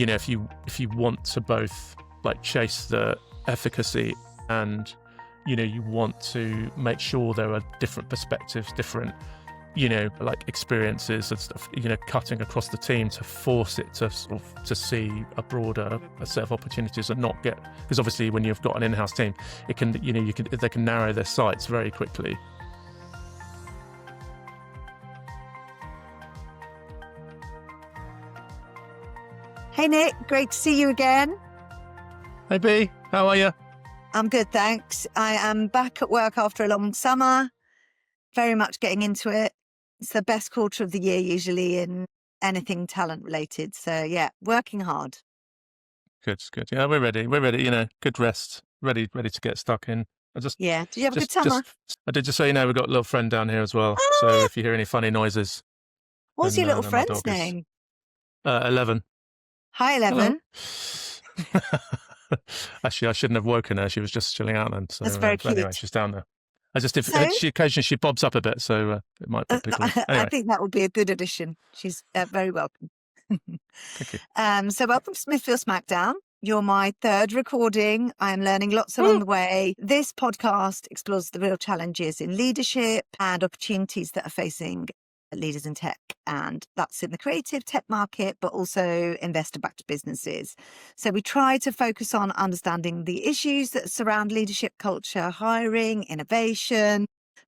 if you want to both like chase the efficacy and, you want to make sure there are different perspectives, different, like experiences and stuff, cutting across the team to force it to sort of to see a broader set of opportunities and not get, because obviously when you've got an in-house team, it can, they can narrow their sights very quickly. Hey Nick, great to see you again. Hey B, how are you? I'm good, thanks. I am back at work after a long summer, very much getting into it. It's the best quarter of the year usually in anything talent related. So yeah, working hard. Good. Yeah, we're ready. Good rest, ready to get stuck in. Did you have a good summer? I did just say, we've got a little friend down here as well. So if you hear any funny noises. What's your little friend's name? 11. Hi, 11. Actually, I shouldn't have woken her. She was just chilling out then. So, that's very cute. Anyway, she's down there. Occasionally she bobs up a bit, so it might put people in. Anyway. I think that would be a good addition. She's very welcome. Thank you. So welcome to Smithfield Smackdown. You're my third recording. I am learning lots along the way. This podcast explores the real challenges in leadership and opportunities that are facing leaders in tech, and that's in the creative tech market, but also investor-backed businesses. So we try to focus on understanding the issues that surround leadership culture, hiring, innovation,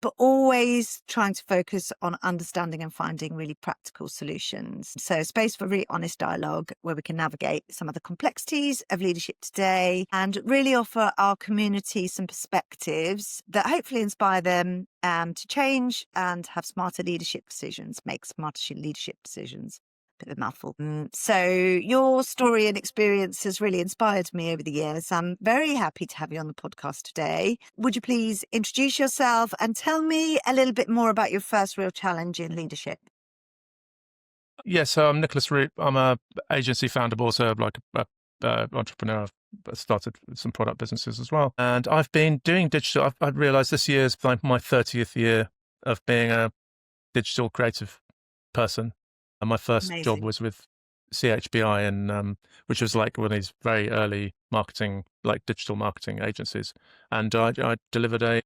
but always trying to focus on understanding and finding really practical solutions. So space for really honest dialogue where we can navigate some of the complexities of leadership today and really offer our community some perspectives that hopefully inspire them to change and have smarter leadership decisions, make smarter leadership decisions. Bit of a mouthful. So your story and experience has really inspired me over the years. I'm very happy to have you on the podcast today. Would you please introduce yourself and tell me a little bit more about your first real challenge in leadership? Yeah, so I'm Nicolas Roope. I'm a agency founder, but also like a entrepreneur. I've started some product businesses as well. And I've been doing digital. I've realized this year is like my 30th year of being a digital creative person. And my first job was with CHBI, and which was like one of these very early marketing, like digital marketing agencies. And I delivered a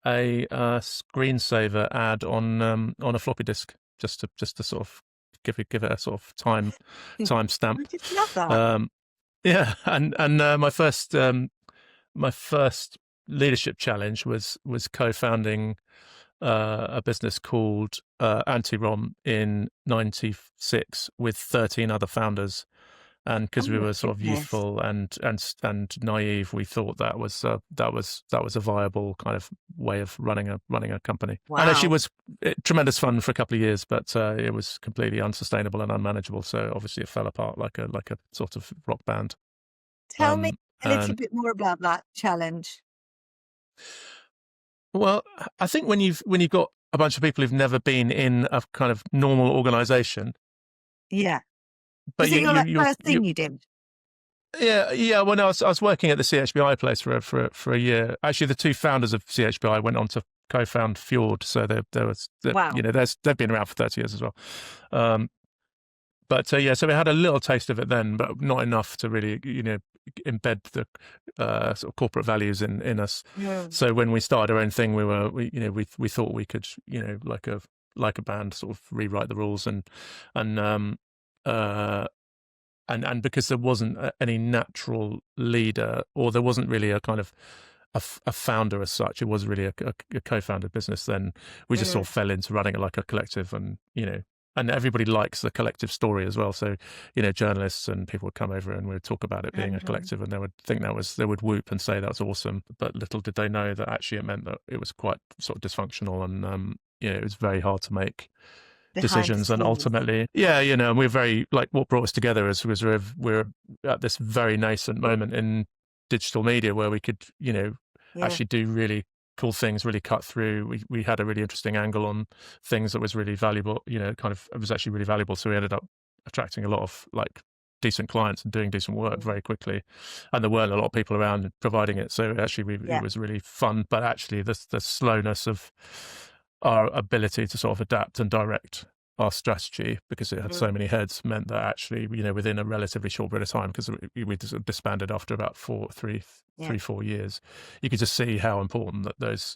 screensaver ad on a floppy disk, just to sort of give it a sort of time stamp. I just love that. Yeah, and my first leadership challenge was co-founding a business called Anti-ROM in '96 with 13 other founders, and because we were sort of youthful and naive, we thought that was a viable kind of way of running a company. Wow. And actually, was tremendous fun for a couple of years, but it was completely unsustainable and unmanageable. So obviously, it fell apart like a sort of rock band. Tell me a little bit more about that challenge. Well, I think when you've got a bunch of people who've never been in a kind of normal organization. Yeah. But was it your first thing you did? Yeah. Well, no, I was working at the CHBI place for a year. Actually, the two founders of CHBI went on to co-found Fjord. So wow. They've been around for 30 years as well. But so we had a little taste of it then, but not enough to really, embed the sort of corporate values in us. Yeah. So when we started our own thing, we thought we could, like a band, sort of rewrite the rules and because there wasn't any natural leader, or there wasn't really a kind of a founder as such, it was really a co-founded business. Then we just sort of fell into running it like a collective, and and everybody likes the collective story as well. So, journalists and people would come over and we'd talk about it being a collective, and they would think they would whoop and say that's awesome. But little did they know that actually it meant that it was quite sort of dysfunctional, and it was very hard to make decisions. And ultimately, we're very, like, what brought us together was we're at this very nascent moment in digital media where we could, actually do really cool things, really cut through. We had a really interesting angle on things that was really valuable, it was actually really valuable. So we ended up attracting a lot of like decent clients and doing decent work very quickly. And there weren't a lot of people around providing it. So actually it was really fun, but actually the slowness of our ability to sort of adapt and direct our strategy, because it had so many heads, meant that actually, within a relatively short period of time, because we disbanded after about 4 years, you could just see how important that those,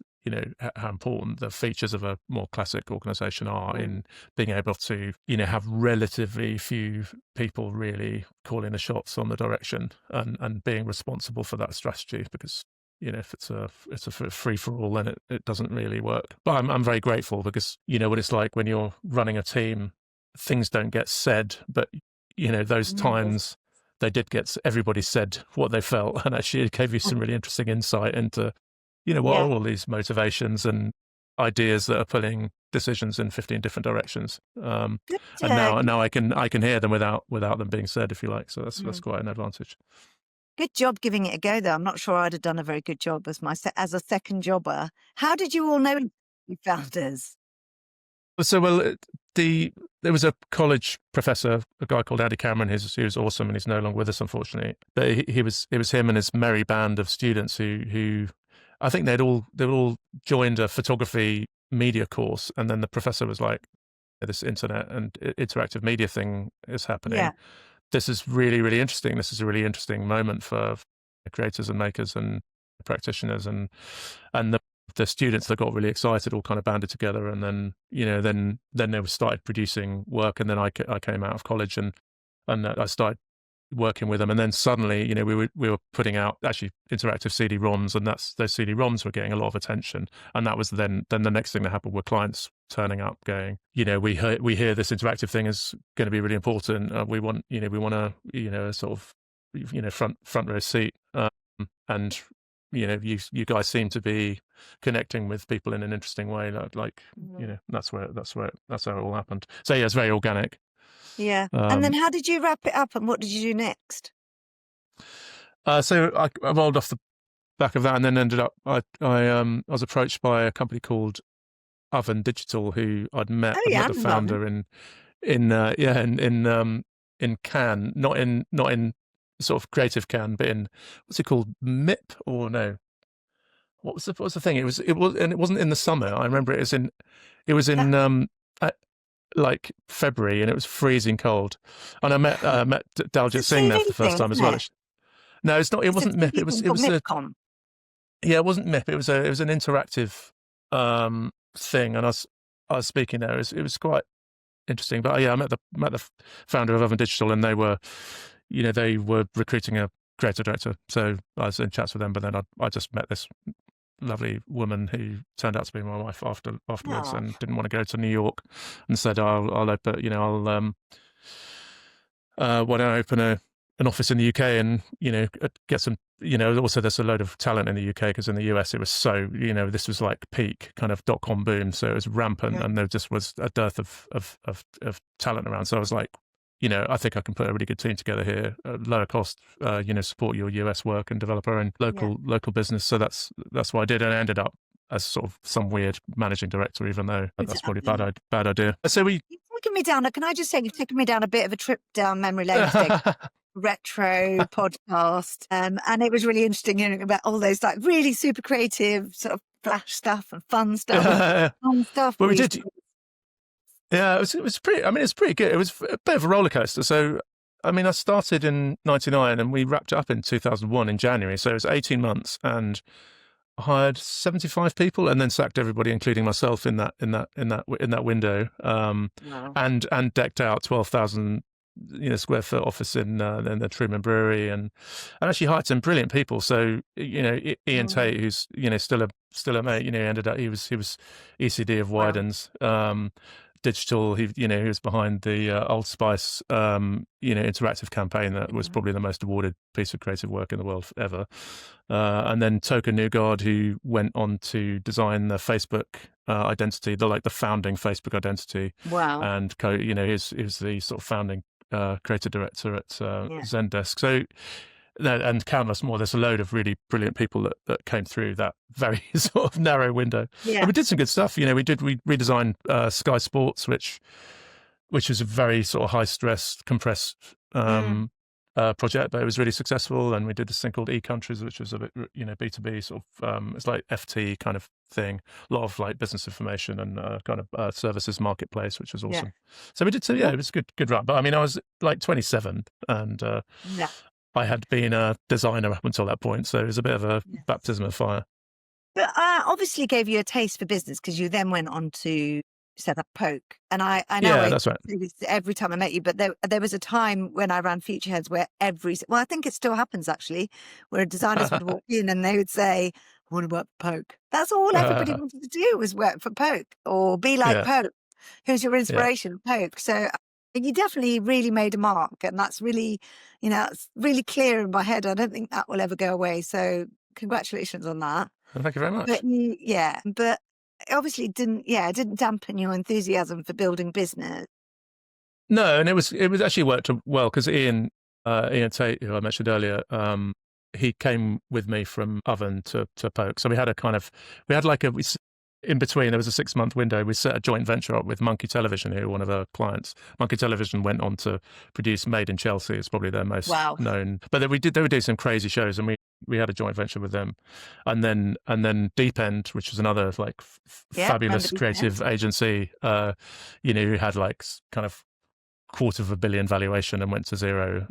how important the features of a more classic organization are in being able to, have relatively few people really calling the shots on the direction and being responsible for that strategy, because if it's a free for all, then it doesn't really work. But I'm very grateful, because what it's like when you're running a team, things don't get said, but those times everybody said what they felt, and actually it gave you some really interesting insight into what are all these motivations and ideas that are pulling decisions in 15 different directions. And now I can hear them without them being said, if you like. So that's quite an advantage. Good job giving it a go, though. I'm not sure I'd have done a very good job as a second jobber. How did you all know you founders? So, there was a college professor, a guy called Andy Cameron, who was awesome, and he's no longer with us, unfortunately. But it was him and his merry band of students who I think they'd all joined a photography media course, and then the professor was like, "This internet and interactive media thing is happening. Yeah. This is really, really interesting. This is a really interesting moment for creators and makers and practitioners," and the students that got really excited all kind of banded together, and then then they started producing work, and then I came out of college and I started working with them, and then suddenly we were putting out actually interactive CD-ROMs, and those CD-ROMs were getting a lot of attention, and that was then the next thing that happened were clients turning up going, we hear this interactive thing is going to be really important. We want a sort of front row seat, and you guys seem to be connecting with people in an interesting way, like that's how it all happened. So yeah, it's very organic. Yeah. And then how did you wrap it up, and what did you do next? So I rolled off the back of that, and then ended up I was approached by a company called Oven Digital, who I'd met. Oh, yeah, I met the founder in Cannes, not in sort of creative Cannes, but in what's it called, MIP, or no? What was the thing? It wasn't in the summer. I remember it was in like February, and it was freezing cold. And I met Daljit Singh there for the first time as well. No, it's not. It wasn't MIP. It was MIPCon. Yeah, it wasn't MIP. It was an interactive thing, and I was speaking there. It was quite interesting. But yeah, I met the founder of Oven Digital, and they were recruiting a creative director. So I was in chats with them, but then I just met this lovely woman who turned out to be my wife afterwards, and didn't want to go to New Why don't I open an office in the UK and get some, also there's a load of talent in the UK, because in the US it was so, this was like peak kind of .com boom, so it was rampant, and there just was a dearth of talent around. So I was like, I think I can put a really good team together here, lower cost, support your US work and develop our own local business. So that's what I did, and I ended up as sort of some weird managing director, even though that's probably a bad idea. So you've taken me down. Can I just say, you've taken me down a bit of a trip down memory lane. Retro podcast, and it was really interesting hearing about all those like really super creative sort of flash stuff and fun stuff. Well, we did. Yeah, it was pretty. I mean, it's pretty good. It was a bit of a roller coaster. So, I mean, I started in '99 and we wrapped it up in 2001 in January. So it was 18 months, and I hired 75 people, and then sacked everybody, including myself, in that window. And decked out 12,000 square foot office in the Truman Brewery, and actually hired some brilliant people. So Ian Tate, who's still a mate, ended up he was ECD of Wyden's. Digital, he was behind the Old Spice interactive campaign that was probably the most awarded piece of creative work in the world ever. And then Toka Newgard, who went on to design the Facebook identity, the founding Facebook identity. Wow. And he was the sort of founding creative director at Zendesk. So, and countless more. There's a load of really brilliant people that came through that very sort of narrow window. Yeah. And we did some good stuff. We redesigned Sky Sports, which was a very sort of high stress, compressed project, but it was really successful. And we did this thing called eCountries, which was a bit, B2B sort of, it's like FT kind of thing, a lot of like business information and kind of services marketplace, which was awesome. So we did, it was a good run. But I mean, I was like 27 and I had been a designer up until that point. So it was a bit of a baptism of fire. But obviously gave you a taste for business because you then went on to set up Poke. And I know that's right. Every time I met you, but there was a time when I ran Future Heads where I think it still happens actually, where designers would walk in and they would say, I want to work for Poke. That's all everybody wanted to do was work for Poke or be like Poke. Who's your inspiration? Poke. So you definitely really made a mark. And that's really, it's really clear in my head. I don't think that will ever go away. So congratulations on that. Thank you very much. But but obviously it didn't dampen your enthusiasm for building business. No, and it was actually worked well because Ian Tate, who I mentioned earlier, he came with me from Oven to Poke. So we had in between, there was a 6-month window. We set a joint venture up with Monkey Television, who were one of our clients. Monkey Television went on to produce Made in Chelsea. It's probably their most known. But they would do some crazy shows, and we had a joint venture with them. And then Deep End, which was another like fabulous creative agency, who had like kind of $250 million valuation and went to zero,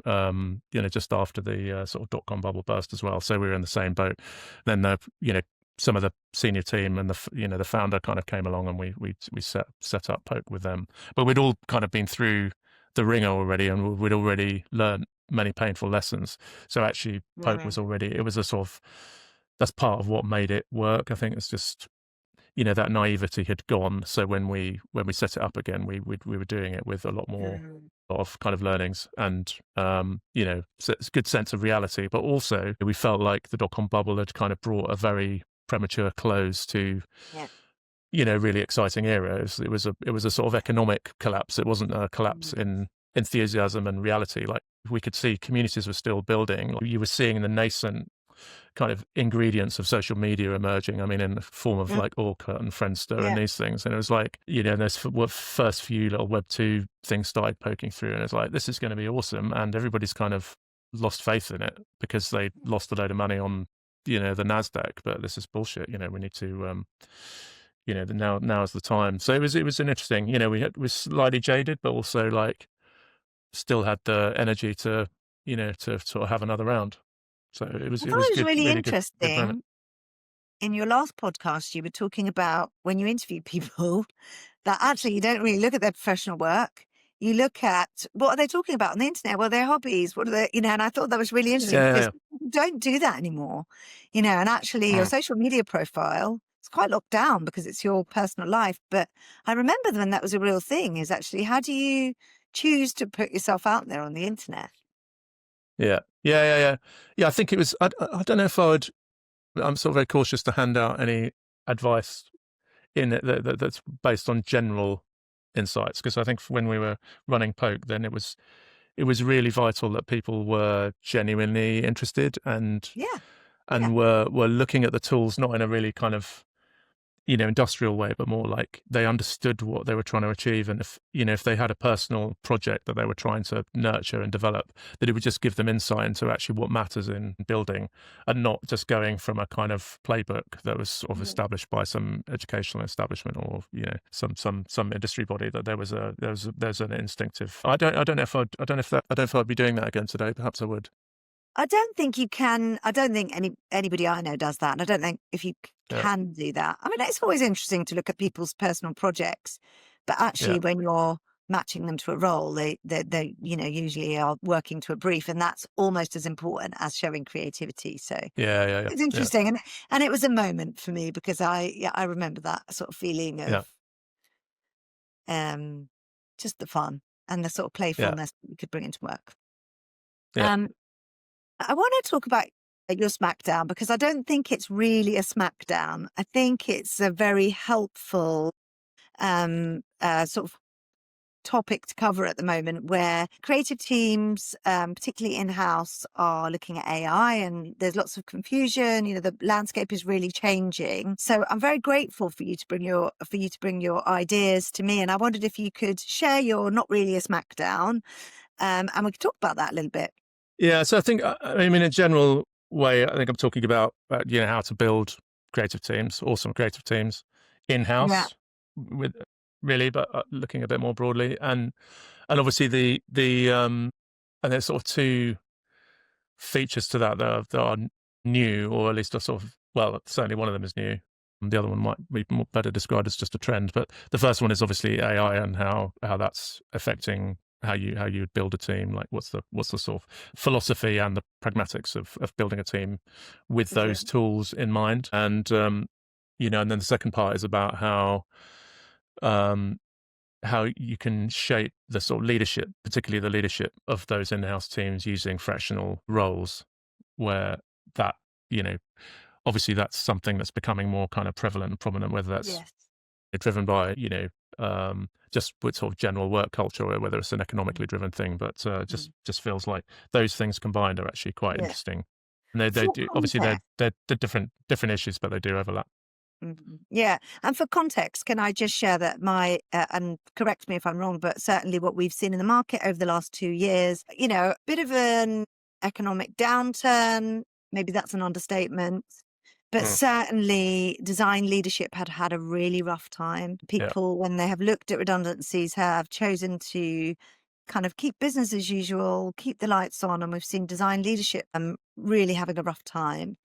just after the sort of dot-com bubble burst as well. So we were in the same boat. Then some of the senior team and the founder kind of came along, and we set up Poke with them. But we'd all kind of been through the ringer already, and we'd already learned many painful lessons. So actually, Poke was already, it was a sort of, that's part of what made it work. I think it's just, that naivety had gone. So when we set it up again, we were doing it with a lot of kind of learnings and, it's a good sense of reality. But also we felt like the dot-com bubble had kind of brought a very premature close to, really exciting era. It was a sort of economic collapse. It wasn't a collapse in enthusiasm and reality. Like we could see communities were still building. You were seeing the nascent kind of ingredients of social media emerging. I mean, in the form of like Orkut and Friendster and these things. And it was like, those first few little Web 2 things started poking through, and it's like, this is going to be awesome. And everybody's kind of lost faith in it because they lost a load of money on, the NASDAQ, but this is bullshit. We need to, now is the time. So it was an interesting, we were slightly jaded, but also like still had the energy to, to sort of have another round. So it was really interesting. Good in your last podcast, you were talking about when you interview people that actually you don't really look at their professional work. You look at what are they talking about on the internet? Well, their hobbies. What are they? And I thought that was really interesting because people don't do that anymore. And actually, your social media profile is quite locked down because it's your personal life. But I remember when that was a real thing. Is actually how do you choose to put yourself out there on the internet? Yeah. I think it was. I don't know if I would. I'm sort of very cautious to hand out any advice in it that's based on general insights, because I think when we were running Poke, then it was really vital that people were genuinely interested and were looking at the tools not in a really kind of industrial way, but more like they understood what they were trying to achieve. And if they had a personal project that they were trying to nurture and develop, that it would just give them insight into actually what matters in building, and not just going from a kind of playbook that was sort of established by some educational establishment or some industry body. That there's an instinctive. I don't know if I'd be doing that again today. Perhaps I would. I don't think you can. I don't think anybody I know does that. And I don't think if you can do that. I mean, it's always interesting to look at people's personal projects, but actually when you're matching them to a role, they usually are working to a brief, and that's almost as important as showing creativity. So it's interesting. And it was a moment for me because I remember that sort of feeling of just the fun and the sort of playfulness that you could bring into work. I want to talk about your Smackdown because I don't think it's really a Smackdown. I think it's a very helpful sort of topic to cover at the moment, where creative teams, particularly in-house, are looking at AI, and there's lots of confusion. The landscape is really changing. So I'm very grateful for you to bring your ideas to me, and I wondered if you could share your not really a Smackdown, and we could talk about that a little bit. Yeah, so I think, I mean, in a general way, I think I'm talking about how to build creative teams, awesome creative teams in Yeah. house, with really, but looking a bit more broadly, and obviously and there's sort of two features to that are new, or at least are sort of, well, certainly one of them is new. And the other one might be better described as just a trend. But the first one is obviously AI and how that's affecting how you build a team. Like what's the sort of philosophy and the pragmatics of building a team with Okay. those tools in mind. And and then the second part is about um, how you can shape the sort of leadership, particularly the leadership of those in-house teams using fractional roles, where that, you know, obviously that's something that's becoming more kind of prevalent and prominent, whether that's Yes. driven by, just with sort of general work culture, or whether it's an economically driven thing, but Mm. just feels like those things combined are actually quite Yeah. interesting. And they For do, obviously context. they're different issues, but they do overlap. Mhm. Yeah. And for context, can I just share that and correct me if I'm wrong, but certainly what we've seen in the market over the last 2 years, a bit of an economic downturn, maybe that's an understatement, but Mm. certainly design leadership had had a really rough time. Yeah, People, when they have looked at redundancies, have chosen to kind of keep business as usual, keep the lights on, and we've seen design leadership really having a rough time.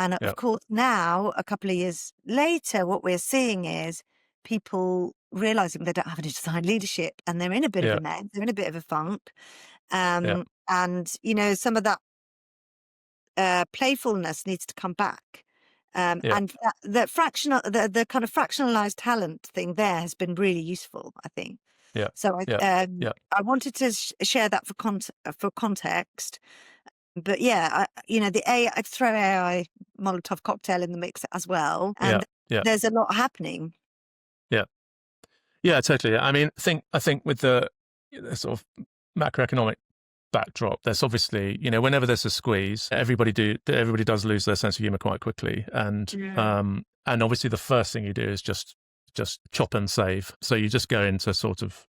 And yeah, of course, now, a couple of years later, what we're seeing is people realizing they don't have any design leadership and they're in a bit of yeah, a mess, they're in a bit of a funk. yeah, And, some of that playfulness needs to come back. yeah, And the kind of fractionalized talent thing there has been really useful, I think. yeah, So yeah, yeah, I wanted to share that for context. But yeah, the AI, throw AI Molotov cocktail in the mix as well, yeah, and yeah, there's a lot happening. yeah. Yeah, totally. I mean, I think with the sort of macroeconomic backdrop, there's obviously, whenever there's a squeeze, everybody does lose their sense of humor quite quickly, Mm. and obviously the first thing you do is just chop and save. So you just go into sort of,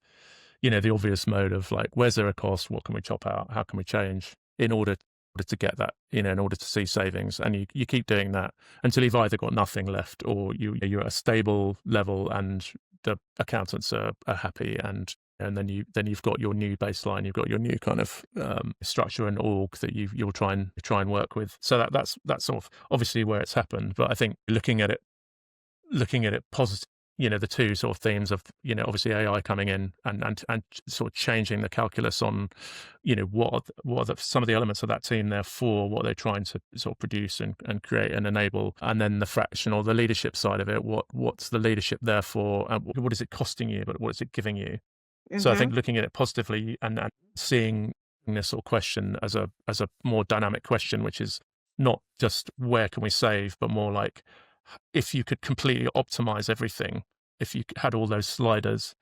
the obvious mode of like, where's there a cost? What can we chop out? How can we change in order to get that, in order to see savings? And you keep doing that until you've either got nothing left, or you're at a stable level and the accountants are happy, and then you've got your new baseline, you've got your new kind of structure and org that you'll try and work with. So that's sort of obviously where it's happened. But I think looking at it positive, the two sort of themes of, obviously AI coming in and sort of changing the calculus on, what are some of the elements of that team there for, what they're trying to sort of produce and create and enable, and then the fraction or the leadership side of it, what's the leadership there for, and what is it costing you, but what is it giving you? So I Hmm. think looking at it positively and seeing this sort of question as a more dynamic question, which is not just where can we save, but more like, if you could completely optimize everything, if you had all those sliders,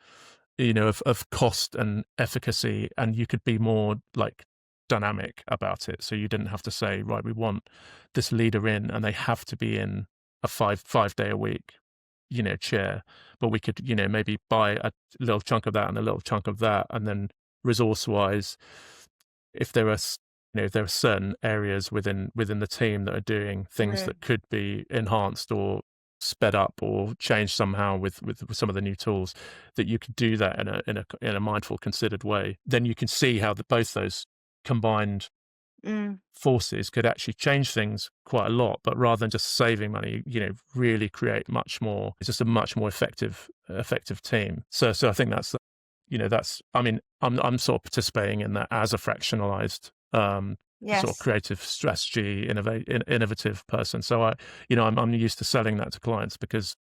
of cost and efficacy, and you could be more like dynamic about it. So you didn't have to say, right, we want this leader in and they have to be in a five day a week, chair, but we could, maybe buy a little chunk of that and a little chunk of that. And then resource wise, if there are, if there are certain areas within the team that are doing things Mm. that could be enhanced or sped up or changed somehow with some of the new tools, that you could do that in a mindful, considered way, then you can see how both those combined Mm. forces could actually change things quite a lot. But rather than just saving money, really create much more, it's just a much more effective team. So I think I mean, I'm sort of participating in that as a fractionalized sort of Yes. creative strategy, innovative person. So I'm used to selling that to clients, because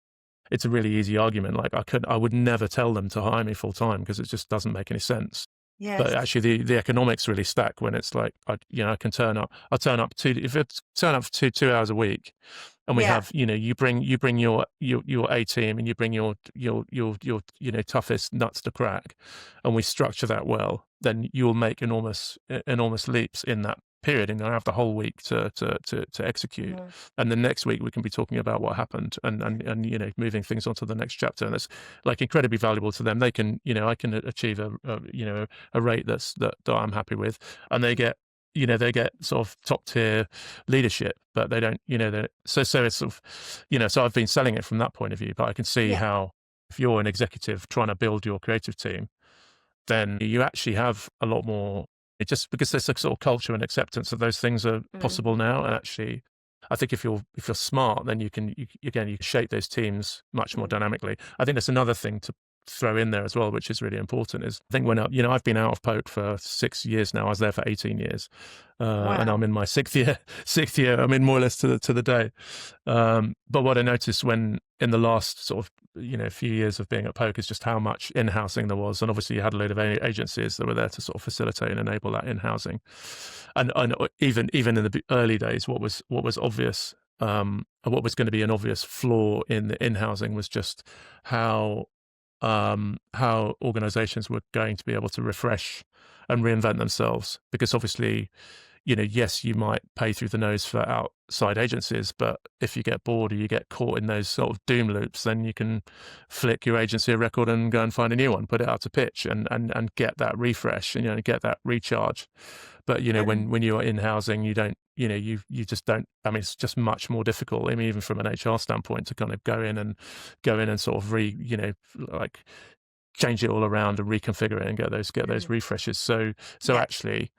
it's a really easy argument. Like I would never tell them to hire me full time, because it just doesn't make any sense. But Yes. actually, the economics really stack when it's like, I can turn up. I turn up for 2 hours a week, and we Yeah. have, you bring your A team, and you bring your toughest nuts to crack, and we structure that well. Then you'll make enormous leaps in that period, and you'll have the whole week to execute. Mm. And the next week we can be talking about what happened, and moving things on to the next chapter. And it's like incredibly valuable to them. They can, I can achieve a rate that I'm happy with, and they get, they get sort of top tier leadership, but they don't, so it's sort of, so I've been selling it from that point of view, but I can see how if you're an executive trying to build your creative team, then you actually have a lot more, it just because there's a sort of culture and acceptance that those things are possible now. And actually, I think if you're smart, then you can shape those teams much more dynamically. I think that's another thing to throw in there as well, which is really important, is I think when I've been out of poke for 6 years now. I was there for 18 years, and I'm in my sixth year. I'm in more or less to the day. But what I noticed when in the last sort of few years of being at poke is just how much in-housing there was, and obviously you had a load of agencies that were there to sort of facilitate and enable that in-housing, and even in the early days, what was obvious. What was going to be an obvious flaw in the in-housing was just how organizations were going to be able to refresh and reinvent themselves, because obviously, yes, you might pay through the nose for outside agencies, but if you get bored or you get caught in those sort of doom loops, then you can flick your agency a record and go and find a new one, put it out to pitch, and get that refresh and get that recharge. But when you are in housing, you don't, you just don't. I mean, it's just much more difficult. I mean, even from an HR standpoint, to kind of go in and sort of like change it all around and reconfigure it and get those refreshes. So actually,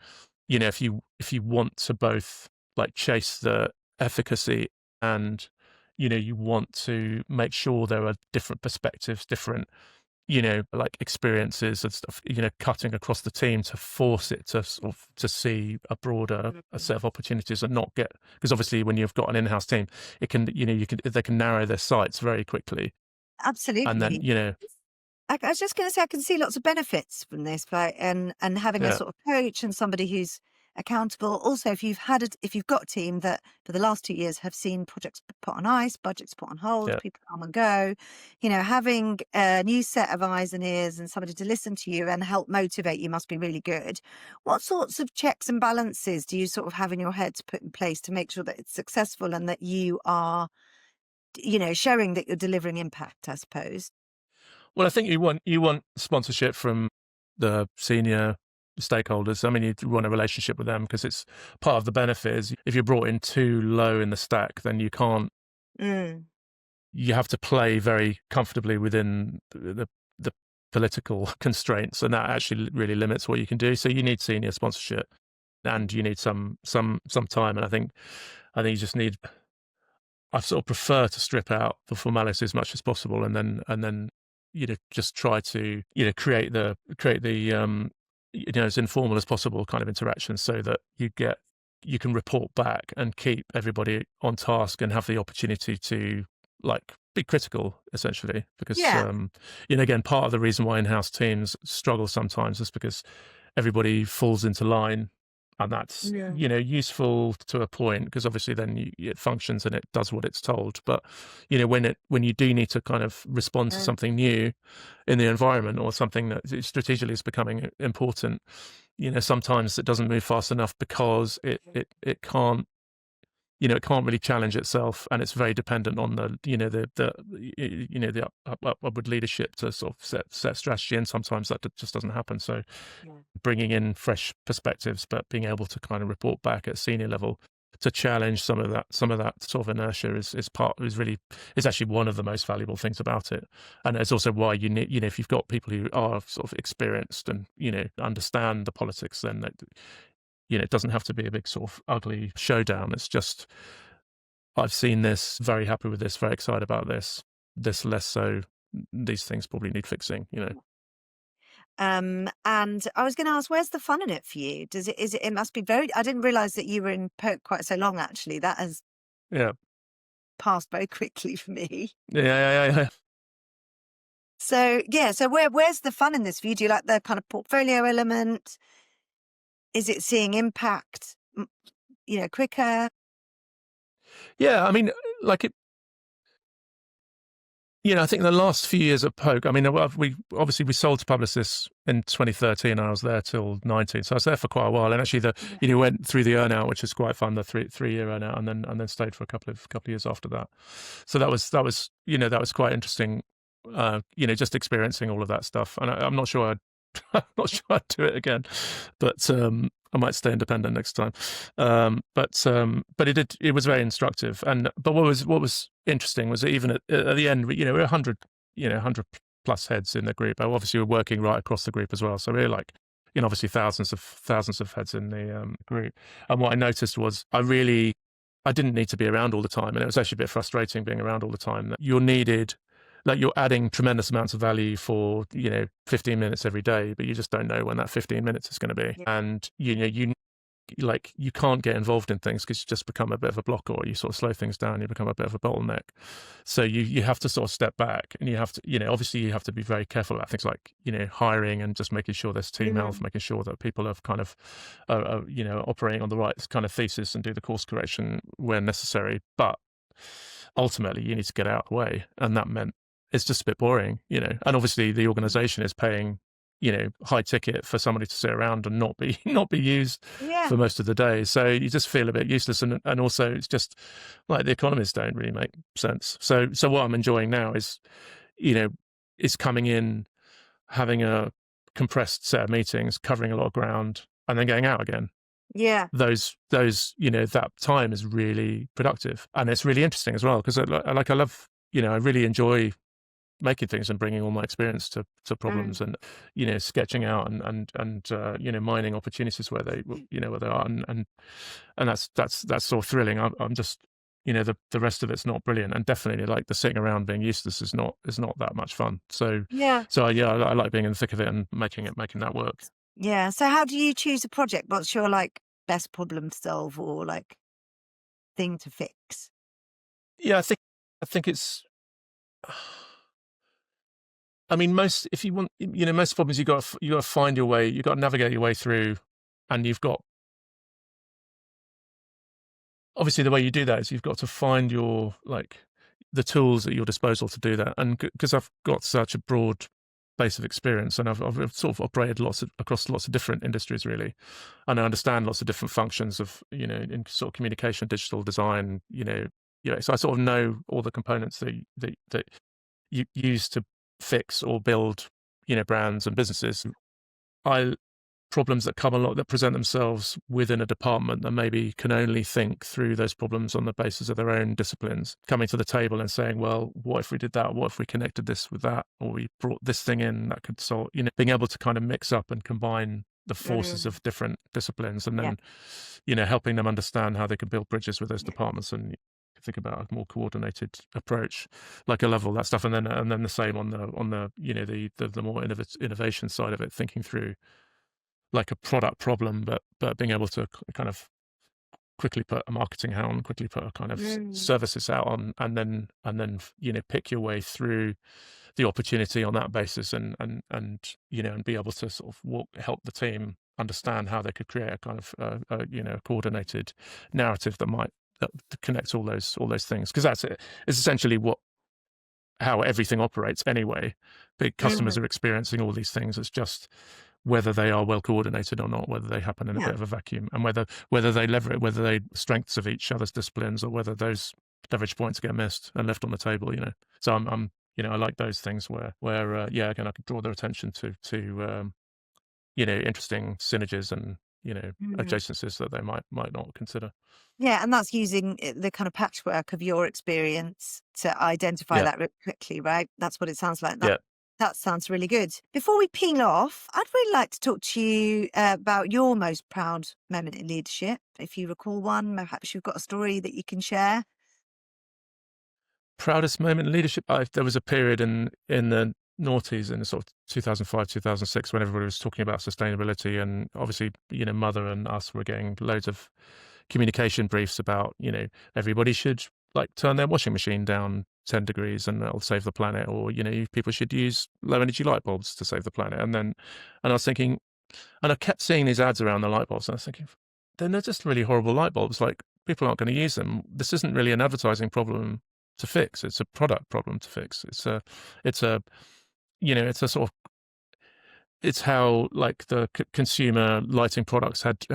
if you want to both like chase the efficacy and you want to make sure there are different perspectives, different like experiences and stuff, cutting across the team to force it to sort of to see a broader set of opportunities and not get, because obviously when you've got an in-house team, it can, they can narrow their sights very quickly. Absolutely. And then, I was just going to say, I can see lots of benefits from this, right? And having a sort of coach and somebody who's accountable. Also, if you've got a team that for the last 2 years have seen projects put on ice, budgets put on hold, people come and go, having a new set of eyes and ears and somebody to listen to you and help motivate you must be really good. What sorts of checks and balances do you sort of have in your head to put in place to make sure that it's successful and that you are, showing that you're delivering impact, I suppose? Well, I think you want sponsorship from the senior stakeholders. I mean, you want a relationship with them, because it's part of the benefit is if you're brought in too low in the stack, then you can't. You have to play very comfortably within the political constraints, and that actually really limits what you can do. So you need senior sponsorship, and you need some time. And I think you just need. I sort of prefer to strip out the formality as much as possible, and then just try to create the as informal as possible kind of interactions, so that you can report back and keep everybody on task and have the opportunity to like be critical, essentially, because again, part of the reason why in-house teams struggle sometimes is because everybody falls into line. And that's, useful to a point, because obviously then it functions and it does what it's told. But, when you do need to kind of respond to something new in the environment, or something that strategically is becoming important, sometimes it doesn't move fast enough because it can't, it can't really challenge itself, and it's very dependent on the upward leadership to sort of set strategy, and sometimes that just doesn't happen. So bringing in fresh perspectives, but being able to kind of report back at senior level to challenge some of that sort of inertia is actually one of the most valuable things about it. And it's also why you need, if you've got people who are sort of experienced and understand the politics, then it doesn't have to be a big sort of ugly showdown. It's just, I've seen this, very happy with this, very excited about this less so, these things probably need fixing. And I was going to ask, where's the fun in it for you? It must be very, I didn't realize that you were in poke quite so long, actually. That has passed very quickly for me. Yeah. So where's the fun in this for you? Do you like the kind of portfolio element? Is it seeing impact, quicker? Yeah, I mean, like it, I think the last few years at poke, I mean, we sold to Publicis in 2013, and I was there till 19. So I was there for quite a while, and actually went through the earn-out, which was quite fun, the three-year earn-out, and then stayed for a couple of years after that. So that was quite interesting, just experiencing all of that stuff. And I'm not sure I'm not sure I'd do it again, but I might stay independent next time. But it was very instructive. But what was interesting was that even at the end, we're 100 plus heads in the group. Obviously, we're working right across the group as well. So we're like, obviously thousands of heads in the group. And what I noticed was I didn't need to be around all the time, and it was actually a bit frustrating being around all the time. That you're needed. Like, you're adding tremendous amounts of value for 15 minutes every day, but you just don't know when that 15 minutes is going to be. Yeah. And you can't get involved in things because you just become a bit of a blocker, or you sort of slow things down, you become a bit of a bottleneck. So you have to sort of step back, and you have to, obviously you have to be very careful about things like, hiring and just making sure there's team health, making sure that people have kind of, operating on the right kind of thesis and do the course correction where necessary. But ultimately you need to get out of the way. And that meant it's just a bit boring, and obviously the organization is paying, high ticket for somebody to sit around and not be used for most of the day. So you just feel a bit useless. And also it's just like the economies don't really make sense. So what I'm enjoying now is, is coming in, having a compressed set of meetings, covering a lot of ground, and then going out again. Yeah. Those, that time is really productive. And it's really interesting as well, because I love, I really enjoy making things and bringing all my experience to problems and, sketching out and mining opportunities where they, where they are. And that's sort of thrilling. I'm just, the rest of it's not brilliant. And definitely like the sitting around being useless is not that much fun. So I like being in the thick of it and making that work. Yeah. So how do you choose a project? What's your like best problem to solve or like thing to fix? Yeah, I think it's, I mean, most problems you got to find your way, you got to navigate your way through, and you've got, obviously the way you do that is you've got to find the tools at your disposal to do that. And because I've got such a broad base of experience, and I've sort of operated across lots of different industries really, and I understand lots of different functions of, in sort of communication, digital design, so I sort of know all the components that you use to fix or build, brands and businesses. Problems that come along that present themselves within a department that maybe can only think through those problems on the basis of their own disciplines, coming to the table and saying, well, what if we did that? What if we connected this with that? Or we brought this thing in that could solve, being able to kind of mix up and combine the forces of different disciplines, and then, helping them understand how they can build bridges with those departments and think about a more coordinated approach, like a level that stuff. And then the same on the the more innovation side of it, thinking through like a product problem, but being able to kind of quickly put a marketing hat on, quickly put a kind of services out on, and then pick your way through the opportunity on that basis, and be able to sort of help the team understand how they could create a kind of a coordinated narrative that connects all those things, because that's it. It's essentially how everything operates anyway. Big customers are experiencing all these things. It's just whether they are well coordinated or not, whether they happen in a bit of a vacuum, and whether they leverage, whether they strengths of each other's disciplines, or whether those leverage points get missed and left on the table. So I'm I like those things where again, I could draw their attention to interesting synergies and adjacencies that they might not consider. Yeah, and that's using the kind of patchwork of your experience to identify that really quickly, right? That's what it sounds like. That sounds really good. Before we peel off, I'd really like to talk to you about your most proud moment in leadership. If you recall one, perhaps you've got a story that you can share. Proudest moment in leadership? There was a period in the noughties, in sort of 2005, 2006, when everybody was talking about sustainability, and obviously, Mother and us were getting loads of communication briefs about, everybody should like turn their washing machine down 10 degrees and it'll save the planet, or, people should use low energy light bulbs to save the planet. And I was thinking, and I kept seeing these ads around the light bulbs, and I was thinking, then they're just really horrible light bulbs. Like, people aren't going to use them. This isn't really an advertising problem to fix. It's a product problem to fix. It's a sort of, it's how like the consumer lighting products had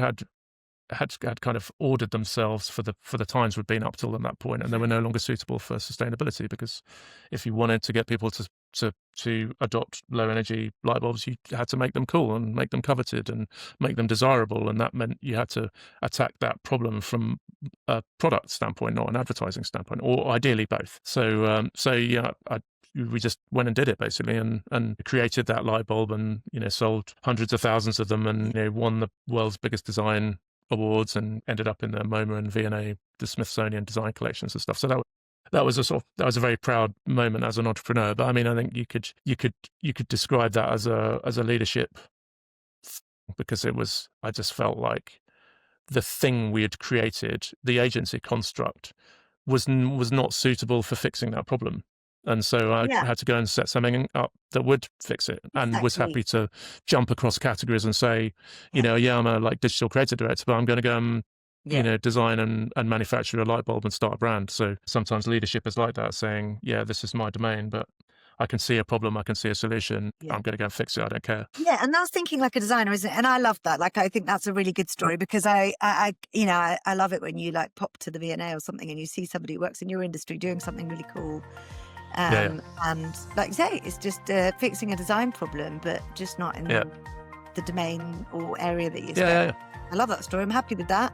kind of ordered themselves for the times we'd been up till that point, and they were no longer suitable for sustainability, because if you wanted to get people to to adopt low energy light bulbs, you had to make them cool and make them coveted and make them desirable, and that meant you had to attack that problem from a product standpoint, not an advertising standpoint, or ideally both. So we just went and did it basically, and created that light bulb, and sold hundreds of thousands of them, and won the world's biggest design awards, and ended up in the MoMA and V&A, the Smithsonian design collections and stuff. So that was a very proud moment as an entrepreneur. But I mean, I think you could describe that as a leadership, because I just felt like the thing we had created, the agency construct, was not suitable for fixing that problem. And so I had to go and set something up that would fix it, and was happy to jump across categories and say, I'm a digital creative director, but I'm going to go and design and manufacture a light bulb and start a brand. So sometimes leadership is like that, saying, this is my domain, but I can see a problem, I can see a solution. I'm going to go and fix it. I don't care. Yeah, and that's thinking like a designer, isn't it? And I love that. Like, I think that's a really good story, because I love it when you pop to the V&A or something and you see somebody who works in your industry doing something really cool. And like you say, it's just fixing a design problem, but just not in the domain or area that you're I love that story. I'm happy with that.